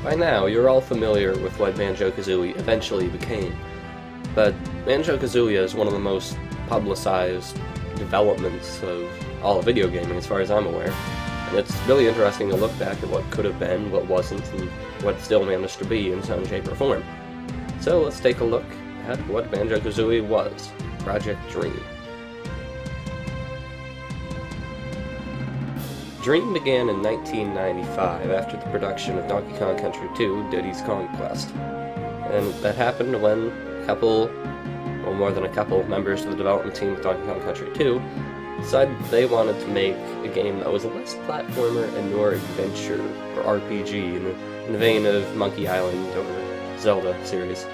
By now, you're all familiar with what Banjo-Kazooie eventually became, but Banjo-Kazooie is one of the most publicized developments of all of video gaming, as far as I'm aware, and it's really interesting to look back at what could have been, what wasn't, and what still managed to be in some shape or form. So let's take a look at what Banjo-Kazooie was, Project Dream. Dream began in 1995 after the production of Donkey Kong Country 2, Diddy's Kong Quest. And that happened when more than a couple, members of the development team of Donkey Kong Country 2 decided they wanted to make a game that was less platformer and more adventure, or RPG, in the vein of Monkey Island or Zelda series.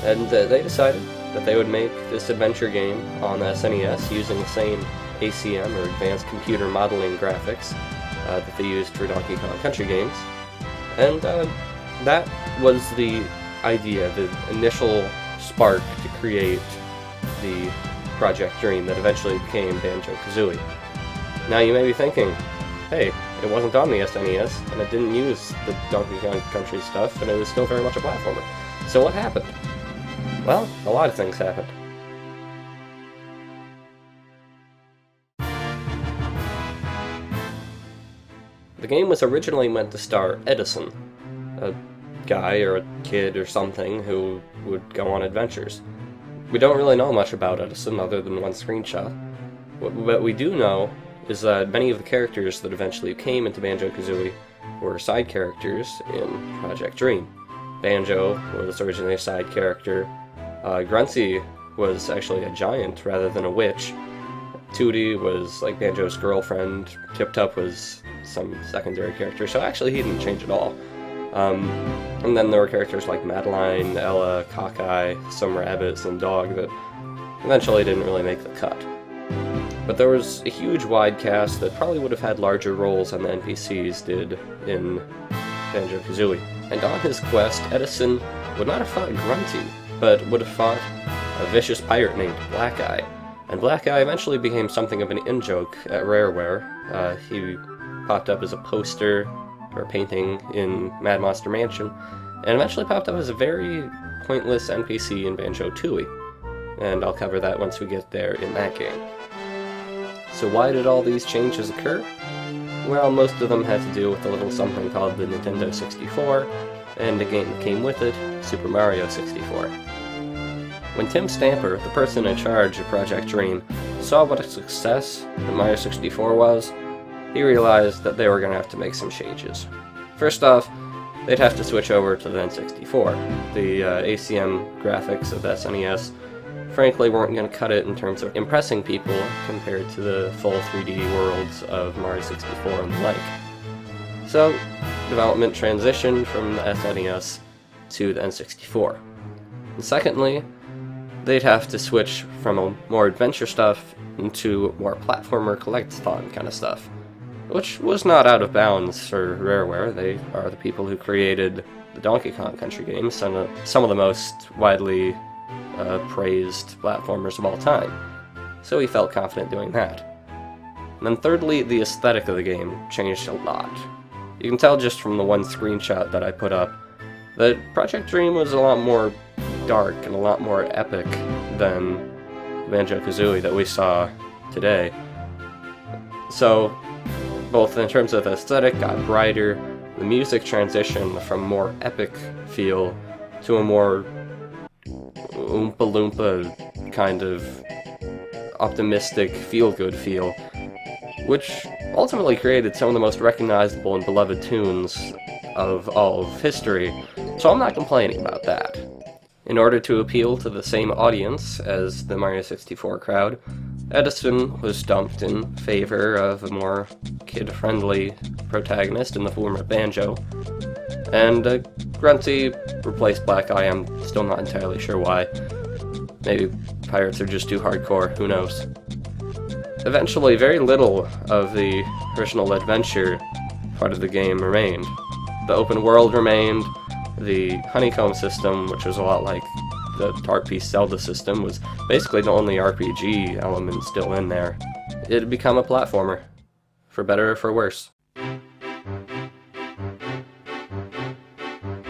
And they decided that they would make this adventure game on the SNES using the same ACM, or Advanced Computer Modeling graphics, that they used for Donkey Kong Country games. And that was the idea, the initial spark to create the Project Dream that eventually became Banjo-Kazooie. Now you may be thinking, hey, it wasn't on the SNES, and it didn't use the Donkey Kong Country stuff, and it was still very much a platformer. So what happened? Well, a lot of things happened. The game was originally meant to star Edison, a guy or a kid or something who would go on adventures. We don't really know much about Edison other than one screenshot. What we do know is that many of the characters that eventually came into Banjo-Kazooie were side characters in Project Dream. Banjo was originally a side character. Grunty was actually a giant rather than a witch. Tooty was like Banjo's girlfriend. Tip Top was some secondary character, so actually he didn't change at all. And then there were characters like Madeline, Ella, Cockeye, some rabbit, some dog that eventually didn't really make the cut. But there was a huge wide cast that probably would have had larger roles than the NPCs did in Banjo-Kazooie. And on his quest, Edison would not have fought Grunty, but would have fought a vicious pirate named Black Eye. And Black Eye eventually became something of an in-joke at Rareware. He popped up as a poster or painting in Mad Monster Mansion, and eventually popped up as a very pointless NPC in Banjo-Tooie. And I'll cover that once we get there in that game. So why did all these changes occur? Well, most of them had to do with a little something called the Nintendo 64, and the game that came with it, Super Mario 64. When Tim Stamper, the person in charge of Project Dream, saw what a success the Mario 64 was, he realized that they were going to have to make some changes. First off, they'd have to switch over to the N64. The ACM graphics of the SNES frankly weren't going to cut it in terms of impressing people compared to the full 3D worlds of Mario 64 and the like. So, development transitioned from the SNES to the N64. And secondly, they'd have to switch from more adventure stuff into more platformer collectathon kind of stuff, which was not out of bounds for Rareware. They are the people who created the Donkey Kong Country games, some of the most widely praised platformers of all time, so he felt confident doing that. And then thirdly, the aesthetic of the game changed a lot. You can tell just from the one screenshot that I put up that Project Dream was a lot more dark and a lot more epic than Banjo-Kazooie that we saw today. So, both in terms of aesthetic, got brighter, the music transitioned from more epic feel to a more Oompa Loompa kind of optimistic, feel-good feel, which ultimately created some of the most recognizable and beloved tunes of all of history, so I'm not complaining about that. In order to appeal to the same audience as the Mario 64 crowd, Edison was dumped in favor of a more kid-friendly protagonist in the form of Banjo, and Grunty replaced Black Eye. I'm still not entirely sure why. Maybe pirates are just too hardcore, who knows. Eventually, very little of the original adventure part of the game remained. The open world remained. The honeycomb system, which was a lot like the art piece Zelda system, was basically the only RPG element still in there. It had become a platformer, for better or for worse.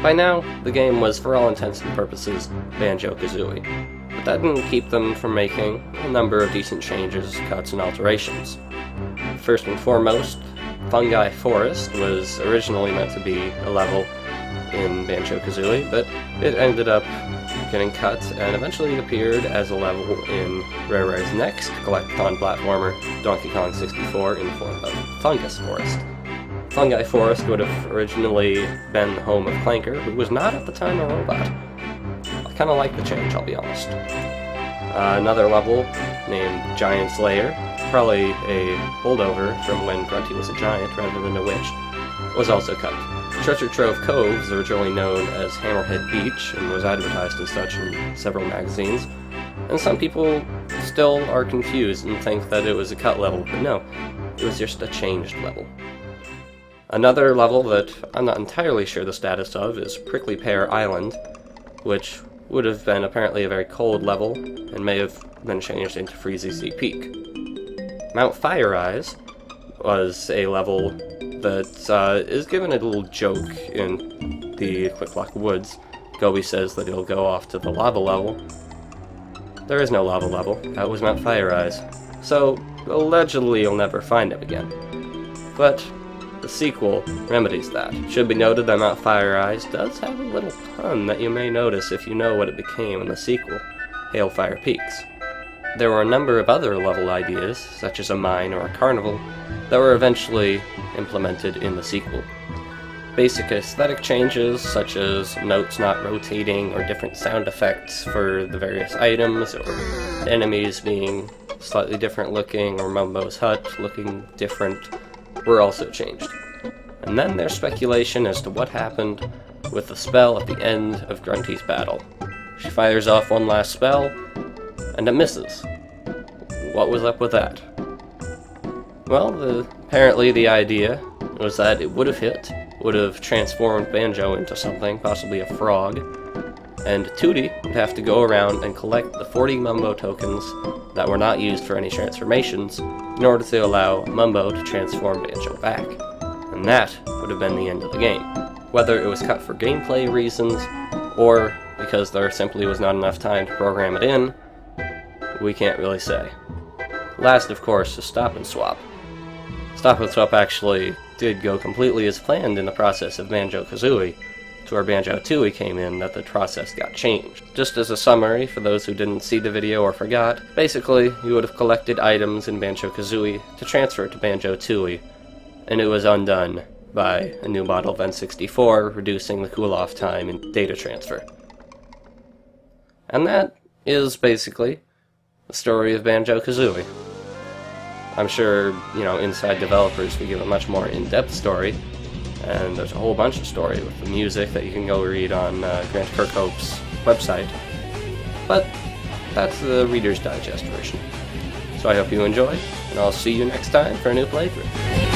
By now, the game was, for all intents and purposes, Banjo-Kazooie, but that didn't keep them from making a number of decent changes, cuts, and alterations. First and foremost, Fungi Forest was originally meant to be a level in Banjo-Kazooie, but it ended up getting cut and eventually appeared as a level in Rare's next collectathon platformer, Donkey Kong 64, in the form of Fungus Forest. Fungi Forest would have originally been the home of Clanker, who was not at the time a robot. I kinda like the change, I'll be honest. Another level, named Giant's Lair, probably a holdover from when Grunty was a giant rather than a witch, was also cut. Treasure Trove Cove was originally known as Hammerhead Beach and was advertised as such in several magazines, and some people still are confused and think that it was a cut level, but no, it was just a changed level. Another level that I'm not entirely sure the status of is Prickly Pear Island, which would have been apparently a very cold level and may have been changed into Freezy Z Peak. Mount Fire Eyes was a level that is given a little joke in the Quick Block Woods. Gobi says that he'll go off to the lava level. There is no lava level. That was Mount Fire Eyes. So, allegedly you'll never find him again. But the sequel remedies that. It should be noted that Mount Fire Eyes does have a little pun that you may notice if you know what it became in the sequel, Hailfire Peaks. There were a number of other level ideas, such as a mine or a carnival, that were eventually implemented in the sequel. Basic aesthetic changes, such as notes not rotating or different sound effects for the various items, or enemies being slightly different looking, or Mumbo's hut looking different, were also changed. And then there's speculation as to what happened with the spell at the end of Grunty's battle. She fires off one last spell, and it misses. What was up with that? Well, apparently the idea was that it would have hit, would have transformed Banjo into something, possibly a frog, and Tooty would have to go around and collect the 40 Mumbo tokens that were not used for any transformations in order to allow Mumbo to transform Banjo back. And that would have been the end of the game. Whether it was cut for gameplay reasons, or because there simply was not enough time to program it in, we can't really say. Last, of course, is Stop and Swap. Stop and Swap actually did go completely as planned in the process of Banjo-Kazooie. It's where Banjo-Tooie came in that the process got changed. Just as a summary, for those who didn't see the video or forgot, basically, you would have collected items in Banjo-Kazooie to transfer to Banjo-Tooie, and it was undone by a new model of N64, reducing the cool-off time in data transfer. And that is basically the story of Banjo-Kazooie. I'm sure, inside developers we give a much more in-depth story, and there's a whole bunch of story with the music that you can go read on Grant Kirkhope's website. But that's the Reader's Digest version. So I hope you enjoy, and I'll see you next time for a new playthrough.